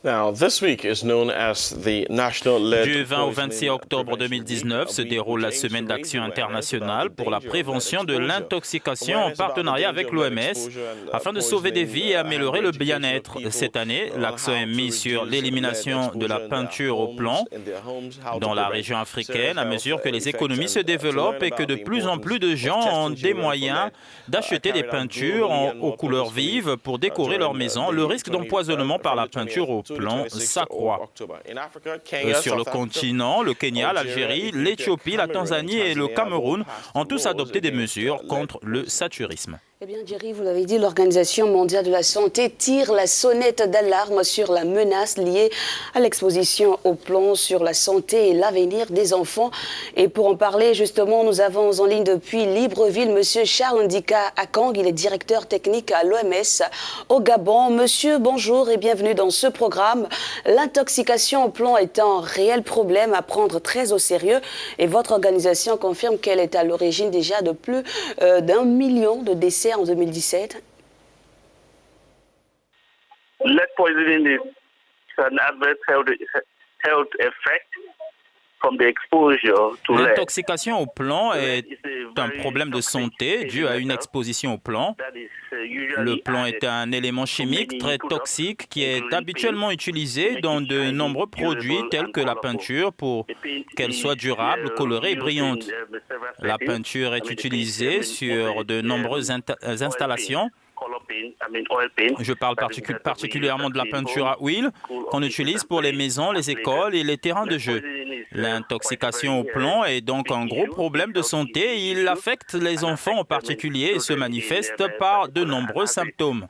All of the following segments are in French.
Du 20 au 26 octobre 2019 se déroule la Semaine d'action internationale pour la prévention de l'intoxication en partenariat avec l'OMS afin de sauver des vies et améliorer le bien-être. Cette année, l'accent est mis sur l'élimination de la peinture au plomb dans la région africaine à mesure que les économies se développent et que de plus en plus de gens ont des moyens d'acheter des peintures aux couleurs vives pour décorer leur maison. Le risque d'empoisonnement par la peinture au plomb s'accroît. Sur le continent, le Kenya, l'Algérie, l'Éthiopie, la Tanzanie et le Cameroun ont tous adopté des mesures contre le saturisme. Eh bien, Jerry, vous l'avez dit, l'Organisation mondiale de la santé tire la sonnette d'alarme sur la menace liée à l'exposition au plomb sur la santé et l'avenir des enfants. Et pour en parler, justement, nous avons en ligne depuis Libreville Monsieur Charles Ndika Akang. Il est directeur technique à l'OMS au Gabon. Monsieur, bonjour et bienvenue dans ce programme. L'intoxication au plomb est un réel problème à prendre très au sérieux. Et votre organisation confirme qu'elle est à l'origine déjà de plus d'1 million de décès en 2017. Lead poisoning is an adverse health effect from the exposure to lead. L'intoxication au plomb est un problème de santé dû à une exposition au plomb. Le plomb est un élément chimique très toxique qui est habituellement utilisé dans de nombreux produits tels que la peinture pour qu'elle soit durable, colorée et brillante. La peinture est utilisée sur de nombreuses installations. Je parle particulièrement de la peinture à huile qu'on utilise pour les maisons, les écoles et les terrains de jeu. L'intoxication au plomb est donc un gros problème de santé. Il affecte les enfants en particulier et se manifeste par de nombreux symptômes.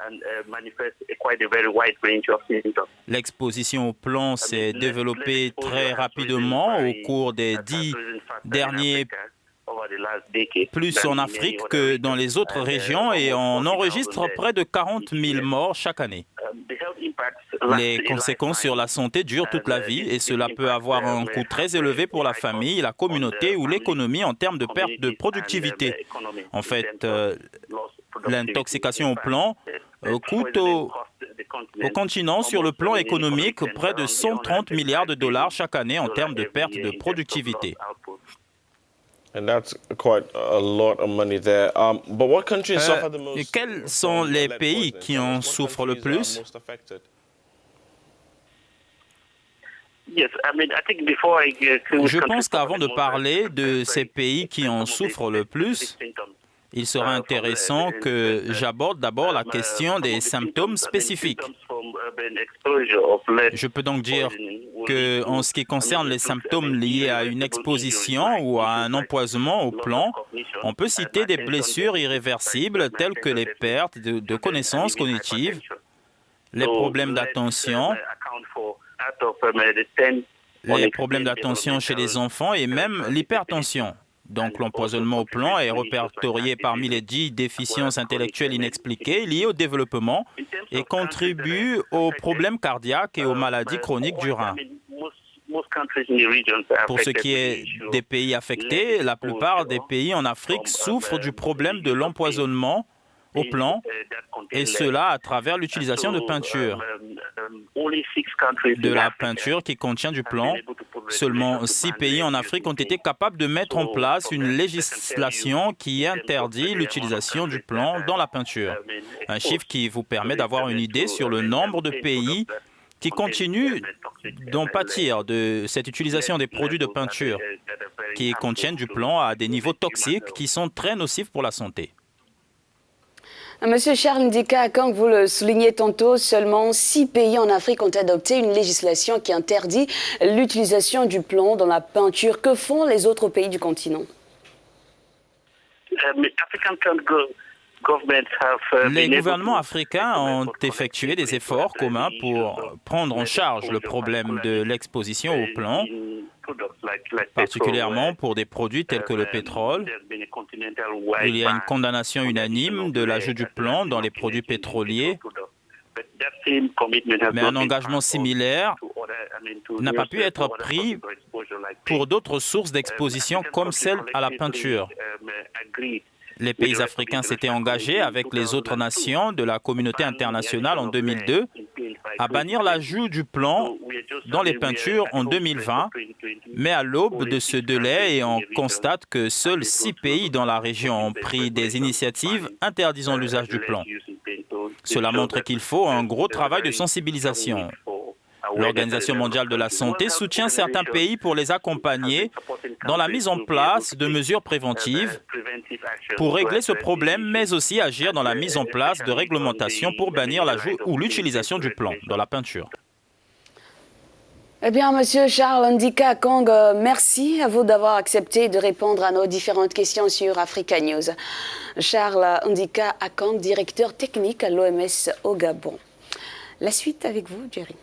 L'exposition au plomb s'est développée très rapidement au cours des 10 derniers plus en Afrique que dans les autres régions et on enregistre près de 40 000 morts chaque année. Les conséquences sur la santé durent toute la vie et cela peut avoir un coût très élevé pour la famille, la communauté ou l'économie en termes de perte de productivité. En fait, l'intoxication au plomb coûte au continent sur le plan économique près de 130 milliards de dollars chaque année en termes de perte de productivité. Quels sont les pays qui en souffrent le plus? Je pense qu'avant de parler de ces pays qui en souffrent le plus, il sera intéressant que j'aborde d'abord la question des symptômes spécifiques. Je peux donc dire qu'en ce qui concerne les symptômes liés à une exposition ou à un empoisonnement au plomb, on peut citer des blessures irréversibles telles que les pertes de connaissances cognitives, les problèmes d'attention, chez les enfants et même l'hypertension. Donc l'empoisonnement au plomb est répertorié parmi les 10 déficiences intellectuelles inexpliquées liées au développement et contribue aux problèmes cardiaques et aux maladies chroniques du rein. Pour ce qui est des pays affectés, la plupart des pays en Afrique souffrent du problème de l'empoisonnement au plomb, et cela à travers l'utilisation de peinture. De la peinture qui contient du plomb. Seulement 6 pays en Afrique ont été capables de mettre en place une législation qui interdit l'utilisation du plomb dans la peinture. Un chiffre qui vous permet d'avoir une idée sur le nombre de pays qui continuent d'en pâtir de cette utilisation des produits de peinture qui contiennent du plomb à des niveaux toxiques qui sont très nocifs pour la santé. Monsieur Charles Ndika, quand vous le soulignez tantôt, seulement 6 pays en Afrique ont adopté une législation qui interdit l'utilisation du plomb dans la peinture. Que font les autres pays du continent? Les gouvernements africains ont effectué des efforts communs pour prendre en charge le problème de l'exposition au plomb, particulièrement pour des produits tels que le pétrole. Il y a une condamnation unanime de l'ajout du plomb dans les produits pétroliers, mais un engagement similaire n'a pas pu être pris pour d'autres sources d'exposition comme celle à la peinture. Les pays africains s'étaient engagés avec les autres nations de la communauté internationale en 2002 à bannir l'ajout du plomb dans les peintures en 2020, mais à l'aube de ce délai, et on constate que seuls 6 pays dans la région ont pris des initiatives interdisant l'usage du plomb. Cela montre qu'il faut un gros travail de sensibilisation. L'Organisation mondiale de la santé soutient certains pays pour les accompagner dans la mise en place de mesures préventives pour régler ce problème, mais aussi agir dans la mise en place de réglementations pour bannir l'ajout ou l'utilisation du plomb dans la peinture. Eh bien, Monsieur Charles Ndika Akang, merci à vous d'avoir accepté de répondre à nos différentes questions sur Africa News. Charles Ndika Akang, directeur technique à l'OMS au Gabon. La suite avec vous, Jerry.